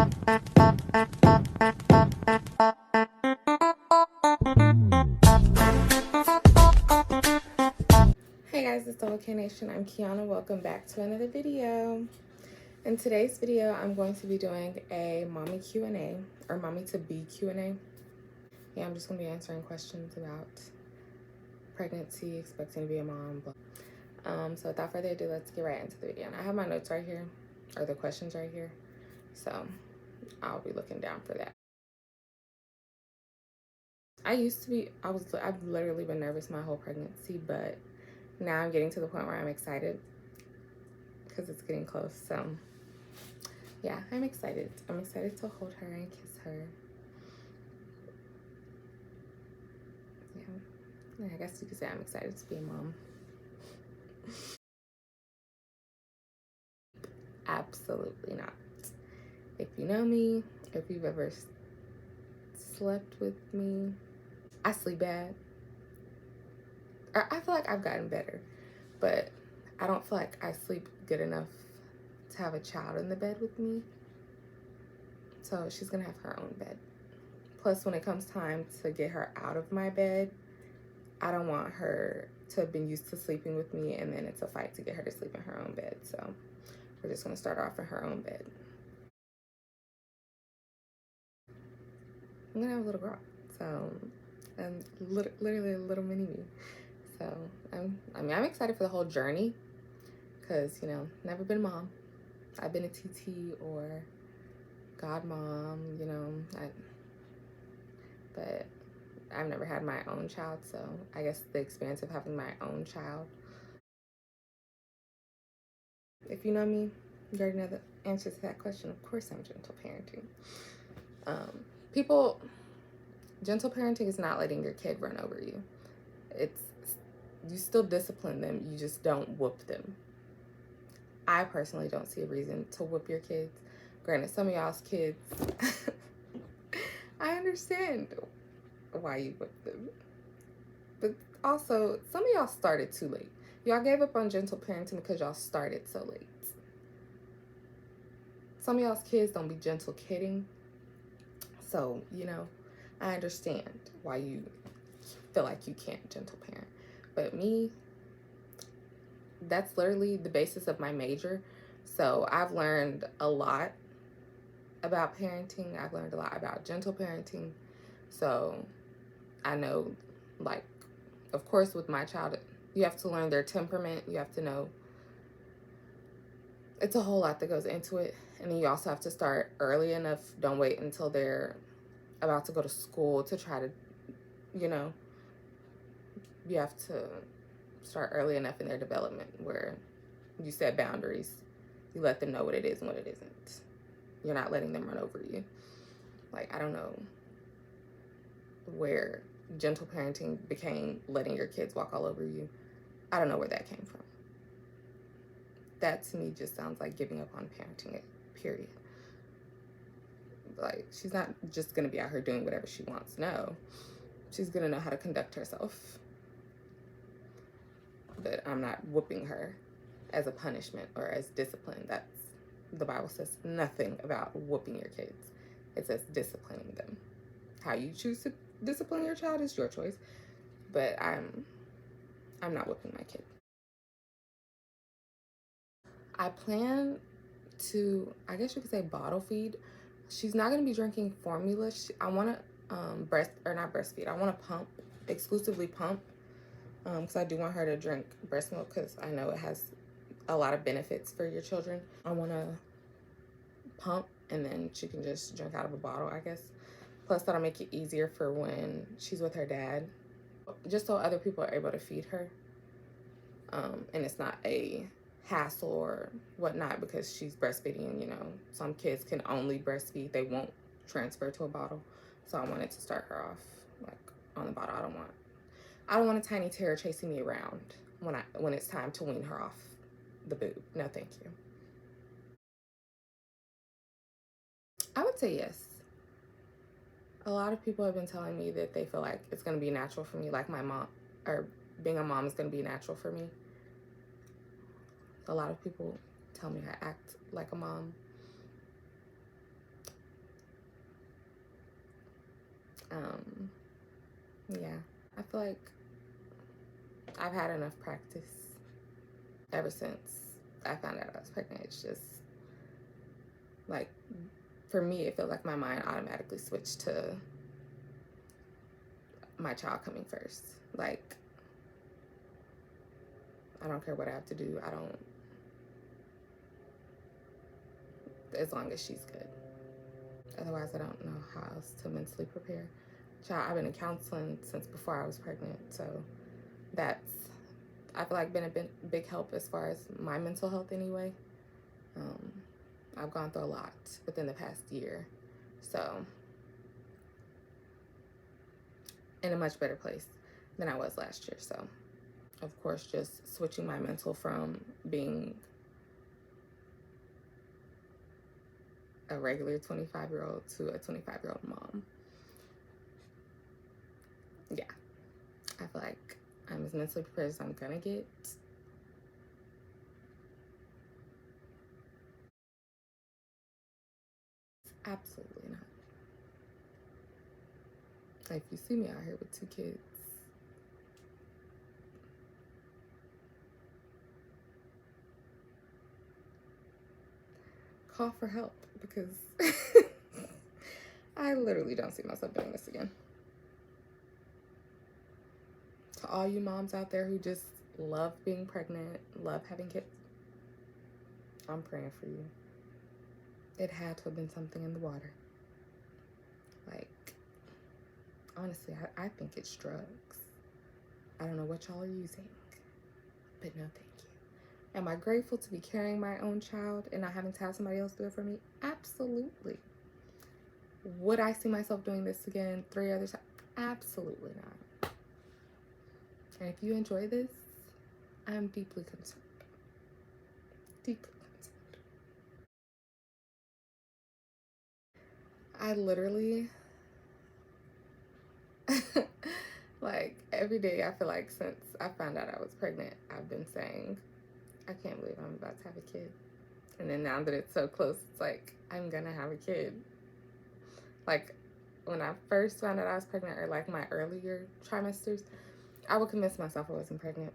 Hey guys, it's OK Nation. I'm Kyana. Welcome back to another video. In today's video, I'm going to be doing a mommy Q&A or mommy to be Q&A. Yeah, I'm just going to be answering questions about pregnancy, expecting to be a mom. So without further ado, let's get right into the video. And I have my notes right here, or the questions right here. So I'll be looking down for that. I've literally been nervous my whole pregnancy, but now I'm getting to the point where I'm excited because it's getting close. So yeah, I'm excited. I'm excited to hold her and kiss her. Yeah, I guess you could say I'm excited to be a mom. Absolutely not. If you know me, if you've ever slept with me, I sleep bad. Or I feel like I've gotten better, but I don't feel like I sleep good enough to have a child in the bed with me. So she's gonna have her own bed. Plus, when it comes time to get her out of my bed, I don't want her to have been used to sleeping with me and then it's a fight to get her to sleep in her own bed. So we're just gonna start off in her own bed. I'm gonna have a little girl, so I'm literally a little mini me. So I'm excited for the whole journey because, you know, never been a mom. I've been a TT or godmom, you know, but I've never had my own child, so I guess the experience of having my own child. If you know me, you already know the answer to that question. Of course I'm gentle parenting. Gentle parenting is not letting your kid run over you. You still discipline them, you just don't whoop them. I personally don't see a reason to whoop your kids. Granted, some of y'all's kids, I understand why you whip them. But also, some of y'all started too late. Y'all gave up on gentle parenting because y'all started so late. Some of y'all's kids don't be gentle kidding. So, you know, I understand why you feel like you can't gentle parent. But me, that's literally the basis of my major. So I've learned a lot about parenting. I've learned a lot about gentle parenting. So I know, like, of course, with my child, you have to learn their temperament. You have to know. It's a whole lot that goes into it. And then you also have to start early enough. Don't wait until they're about to go to school to try to, you know, you have to start early enough in their development where you set boundaries. You let them know what it is and what it isn't. You're not letting them run over you. Like, I don't know where gentle parenting became letting your kids walk all over you. I don't know where that came from. That to me just sounds like giving up on parenting, period. Like, she's not just gonna be out here doing whatever she wants. No, she's gonna know how to conduct herself. But I'm not whooping her as a punishment or as discipline. The Bible says nothing about whooping your kids. It says disciplining them. How you choose to discipline your child is your choice. But I'm not whooping my kid. I plan to, I guess you could say, bottle feed. She's not going to be drinking formula. I want to not breastfeed. I want to pump, exclusively pump, because I do want her to drink breast milk because I know it has a lot of benefits for your children. I want to pump and then she can just drink out of a bottle, I guess. Plus, that'll make it easier for when she's with her dad, just so other people are able to feed her. And it's not a hassle or whatnot because she's breastfeeding. You know, some kids can only breastfeed, they won't transfer to a bottle. So I wanted to start her off like on the bottle. I don't want a tiny terror chasing me around when it's time to wean her off the boob. No, thank you. I would say yes. A lot of people have been telling me that they feel like it's going to be natural for me, like my mom, or being a mom is going to be natural for me. A lot of people tell me I act like a mom. Um, yeah, I feel like I've had enough practice ever since I found out I was pregnant. It's just like, for me, it felt like my mind automatically switched to my child coming first. Like, I don't care what I have to do. I don't, as long as she's good. Otherwise, I don't know how else to mentally prepare. Child, I've been in counseling since before I was pregnant, so that's, I feel like, been a big help as far as my mental health anyway. I've gone through a lot within the past year, so in a much better place than I was last year. So, of course, just switching my mental from being a regular 25-year-old to a 25-year-old mom. Yeah, I feel like I'm as mentally prepared as I'm gonna get. Absolutely not. Like, you see me out here with 2 kids. Call for help, because I literally don't see myself doing this again. To all you moms out there who just love being pregnant, love having kids, I'm praying for you. It had to have been something in the water. Like, honestly, I think it's drugs. I don't know what y'all are using, but no thank you. Am I grateful to be carrying my own child and not having to have somebody else do it for me? Absolutely. Would I see myself doing this again 3 other times? Absolutely not. And if you enjoy this, I'm deeply concerned. Deeply concerned. I literally, like, every day I feel like since I found out I was pregnant, I've been saying, I can't believe I'm about to have a kid. And then now that it's so close, it's like, I'm gonna have a kid. Like, when I first found out I was pregnant, or like my earlier trimesters, I would convince myself I wasn't pregnant.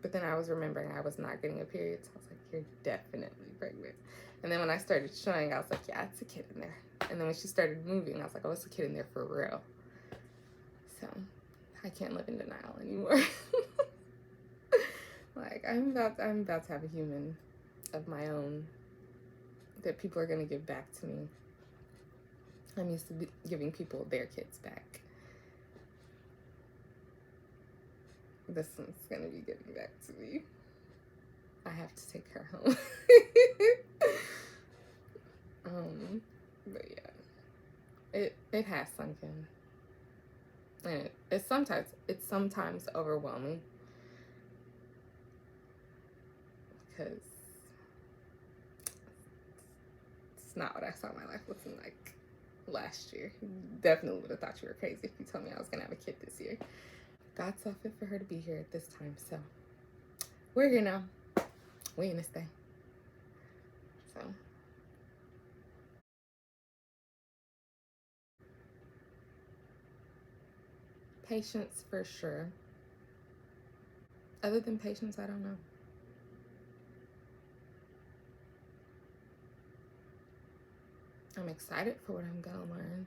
But then I was remembering I was not getting a period. So I was like, you're definitely pregnant. And then when I started showing, I was like, yeah, it's a kid in there. And then when she started moving, I was like, oh, it's a kid in there for real. So I can't live in denial anymore. Like, I'm about to have a human of my own that people are going to give back to me. I'm used to giving people their kids back. This one's going to be giving back to me. I have to take her home. But yeah, it has sunk in, and it's sometimes overwhelming, because it's not what I saw my life looking like last year. Definitely would have thought you were crazy if you told me I was gonna have a kid this year. God saw fit for her to be here at this time, so we're here now. We in this thing. So patience for sure. Other than patience, I don't know. I'm excited for what I'm gonna learn.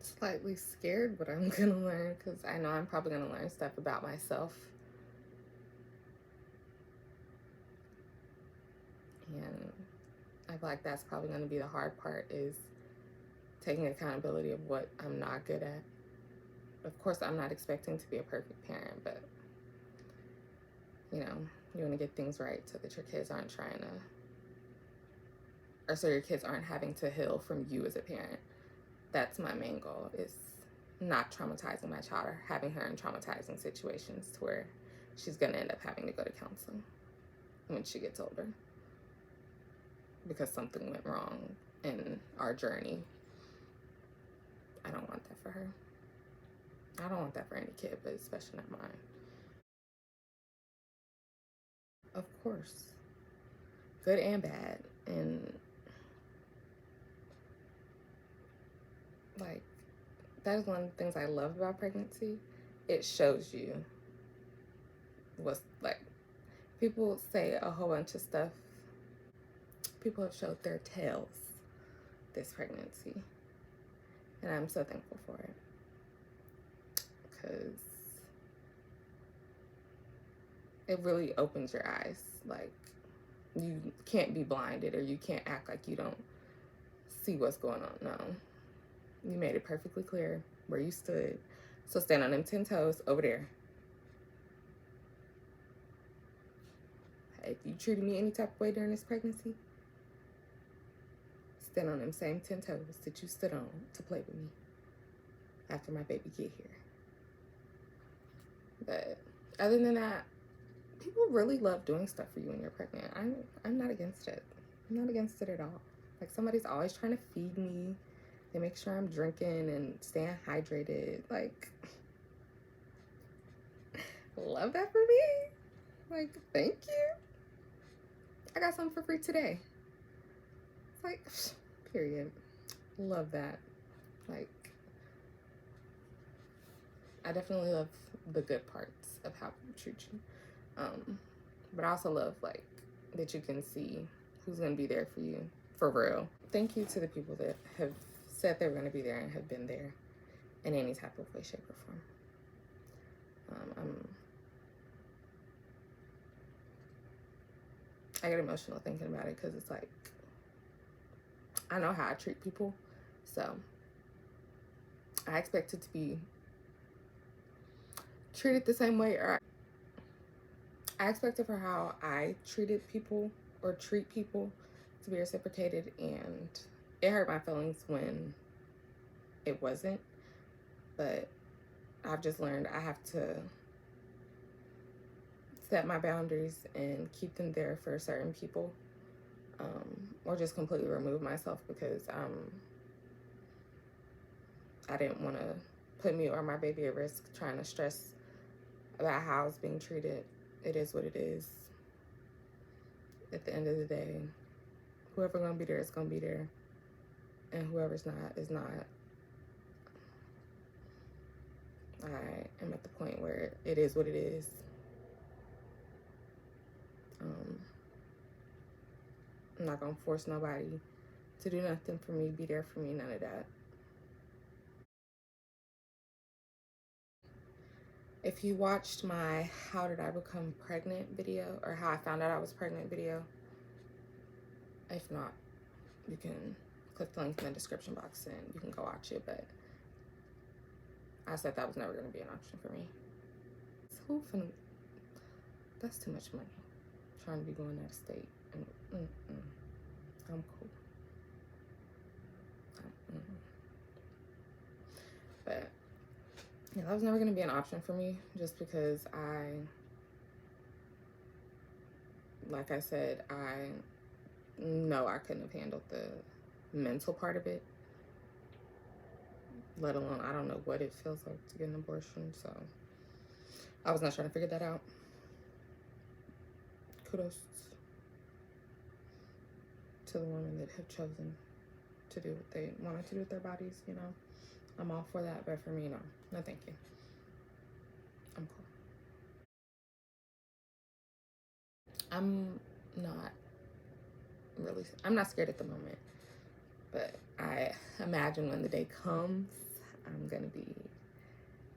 Slightly scared what I'm gonna learn, because I know I'm probably gonna learn stuff about myself. And I feel like that's probably gonna be the hard part, is taking accountability of what I'm not good at. Of course, I'm not expecting to be a perfect parent, but you know, you want to get things right so that your kids aren't so your kids aren't having to heal from you as a parent. That's my main goal, is not traumatizing my child or having her in traumatizing situations to where she's going to end up having to go to counseling when she gets older because something went wrong in our journey. I don't want that for her. I don't want that for any kid, but especially not mine. Of course. Good and bad. And like, that is one of the things I love about pregnancy. It shows you what's like. People say a whole bunch of stuff. People have showed their tails this pregnancy, and I'm so thankful for it, because it really opens your eyes. Like, you can't be blinded, or you can't act like you don't see what's going on. No, you made it perfectly clear where you stood. So stand on them 10 toes over there. If you treated me any type of way during this pregnancy, stand on them same 10 toes that you stood on to play with me after my baby get here. But other than that, people really love doing stuff for you when you're pregnant. I'm not against it. I'm not against it at all. Like, somebody's always trying to feed me. They make sure I'm drinking and staying hydrated. Like, love that for me. Like, thank you. I got something for free today. Like, period. Love that. Like, I definitely love the good parts of how people treat you. But I also love, like, that you can see who's going to be there for you for real. Thank you to the people that have said they were going to be there and have been there in any type of way, shape, or form. I get emotional thinking about it, because it's like, I know how I treat people, so I expect it to be treated the same way, or I expected for how I treated people or treat people to be reciprocated, and it hurt my feelings when it wasn't. But I've just learned I have to set my boundaries and keep them there for certain people, or just completely remove myself, because I didn't want to put me or my baby at risk trying to stress about how I was being treated. It is what it is. At the end of the day, whoever's going to be there is going to be there, and whoever's not is not. I am at the point where it is what it is. I'm not going to force nobody to do nothing for me, be there for me, none of that. If you watched my How Did I Become Pregnant video, or How I Found Out I Was Pregnant video, if not, you can click the link in the description box and you can go watch it. But I said that was never going to be an option for me. That's too much money, trying to be going out of state. I'm cool. But yeah, that was never going to be an option for me, just because like I said, I know I couldn't have handled the mental part of it, let alone, I don't know what it feels like to get an abortion. So I was not trying to figure that out. Kudos to the women that have chosen to do what they wanted to do with their bodies, you know. I'm all for that, but for me, no. No, thank you. I'm cool. I'm not scared at the moment, but I imagine when the day comes, I'm gonna be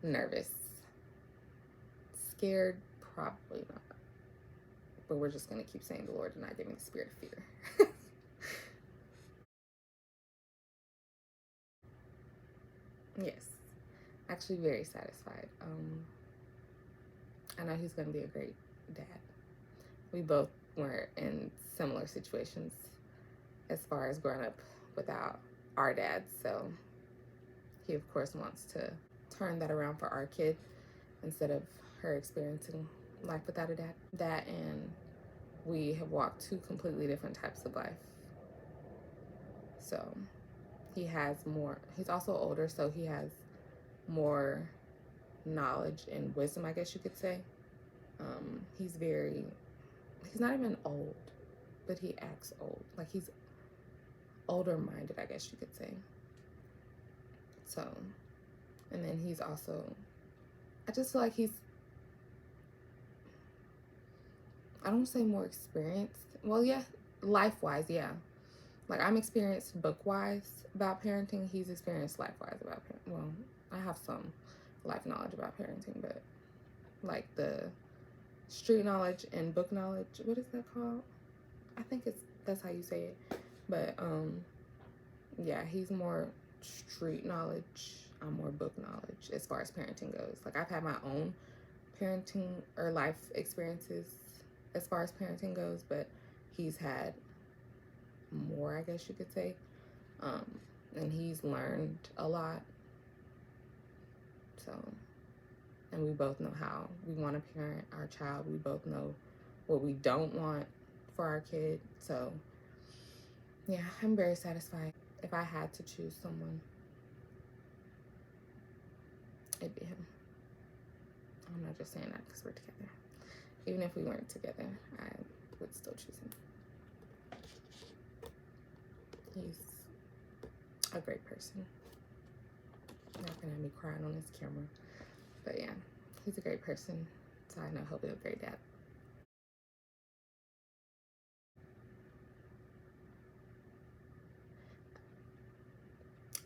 nervous. Scared, probably not. But we're just gonna keep saying the Lord did not give me the spirit of fear. Yes, actually very satisfied. I know he's gonna be a great dad. We both were in similar situations as far as growing up without our dads, so he of course wants to turn that around for our kid instead of her experiencing life without a dad. That, and we have walked two completely different types of life. So he's also older, so he has more knowledge and wisdom, I guess you could say. He's not even old, but he acts old. Like, he's older minded, I guess you could say. So And then he's also, I just feel like he's, I don't say more experienced. Well, yeah, life-wise, yeah. Like, I'm experienced book-wise about parenting. He's experienced life-wise about parenting. Well, I have some life knowledge about parenting, but like the street knowledge and book knowledge, what is that called? I think that's how you say it. But yeah, he's more street knowledge. I'm more book knowledge as far as parenting goes. Like, I've had my own parenting or life experiences as far as parenting goes, but he's had more, I guess you could say. And he's learned a lot. So, and we both know how we want to parent our child. We both know what we don't want for our kid. So, yeah, I'm very satisfied. If I had to choose someone, it'd be him. I'm not just saying that because we're together. Even if we weren't together, I would still choose him. He's a great person. Not gonna have me crying on this camera. But yeah, he's a great person. So I know he'll be a great dad.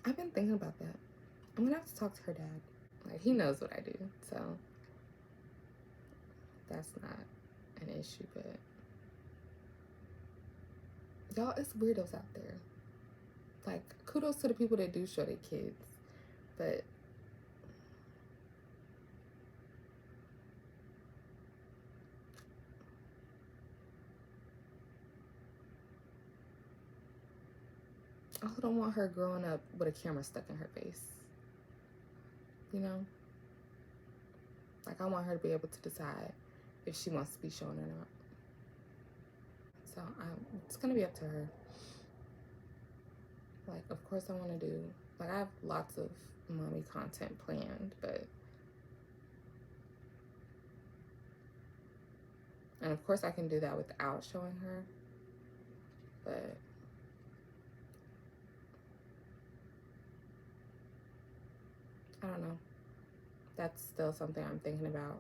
I've been thinking about that. I'm gonna have to talk to her dad. Like, he knows what I do, so that's not an issue. But y'all, it's weirdos out there. Like, kudos to the people that do show their kids, but I also don't want her growing up with a camera stuck in her face. You know? Like, I want her to be able to decide if she wants to be shown or not. So it's gonna be up to her. Like, of course I want to do, like, I have lots of mommy content planned, but, and of course I can do that without showing her, but I don't know. That's still something I'm thinking about.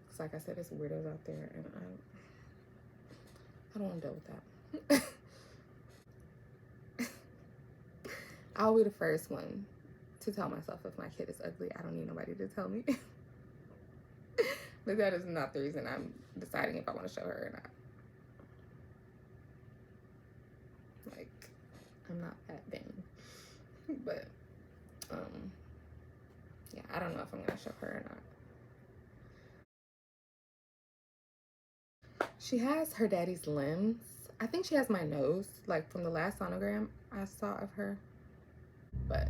Because like I said, there's weirdos out there, and I don't want to deal with that. I'll be the first one to tell myself if my kid is ugly. I don't need nobody to tell me. But that is not the reason I'm deciding if I want to show her or not. Like, I'm not that vain. But, yeah, I don't know if I'm going to show her or not. She has her daddy's limbs. I think she has my nose, like from the last sonogram I saw of her. But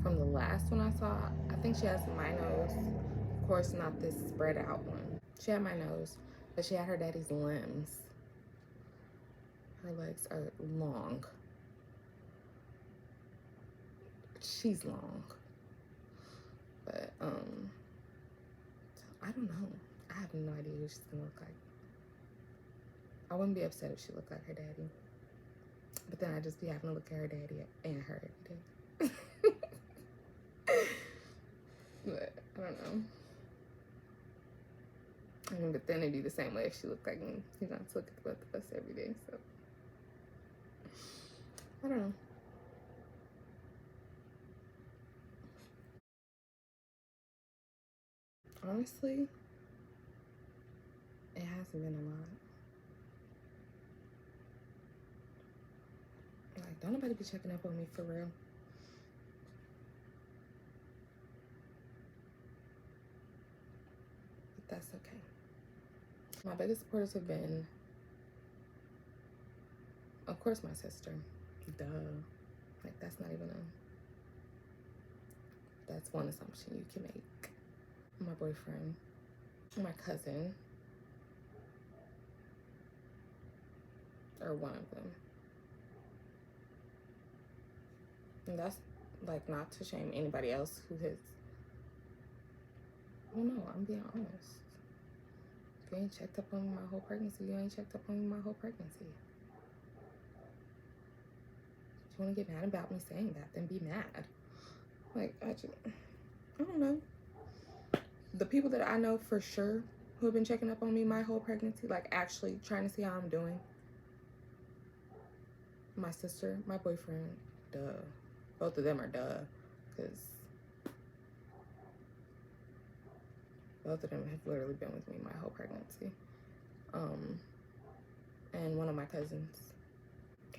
from the last one I saw, I think she has my nose. Of course, not this spread out one. She had my nose, but she had her daddy's limbs. Her legs are long. She's long. But, I don't know. I have no idea who she's gonna look like. I wouldn't be upset if she looked like her daddy. But then I'd just be having to look at her daddy and her every day. But I don't know. I mean, but then it'd be the same way if she looked like me. You know, to look at the both of us every day. So I don't know. Honestly, it hasn't been a lot. Like, don't nobody be checking up on me for real. But that's okay. My biggest supporters have been, of course, my sister. Duh. Like, that's not even that's one assumption you can make. My boyfriend, my cousin, or one of them. And that's, like, not to shame anybody else who has, well, no, I'm being honest. If you ain't checked up on me my whole pregnancy, you ain't checked up on me my whole pregnancy. If you want to get mad about me saying that, then be mad. Like, I don't know. The people that I know for sure who have been checking up on me my whole pregnancy, like actually trying to see how I'm doing. My sister, my boyfriend, duh. Both of them are duh, because both of them have literally been with me my whole pregnancy. And one of my cousins.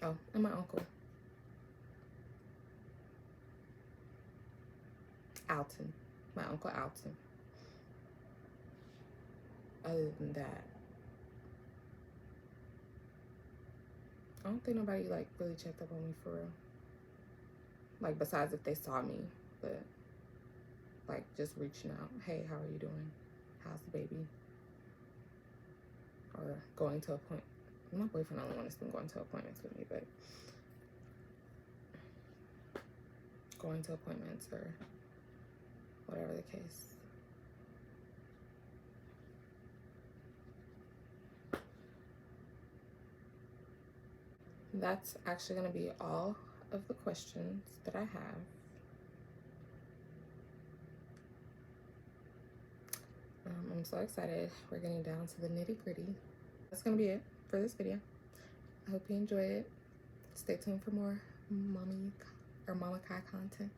Oh, and my uncle. Alton. My uncle Alton. Other than that, I don't think nobody like really checked up on me for real. Like besides if they saw me, but like just reaching out. Hey, how are you doing? How's the baby? Or going to appointments. My boyfriend only one that's been going to appointments with me, but going to appointments or whatever the case. That's actually going to be all of the questions that I have. I'm so excited. We're getting down to the nitty-gritty. That's going to be it for this video. I hope you enjoyed it. Stay tuned for more mommy or Mama Kai content,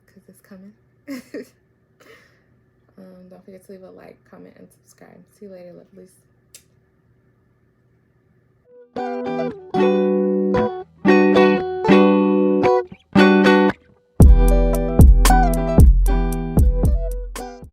because it's coming. Don't forget to leave a like, comment, and subscribe. See you later, lovelies.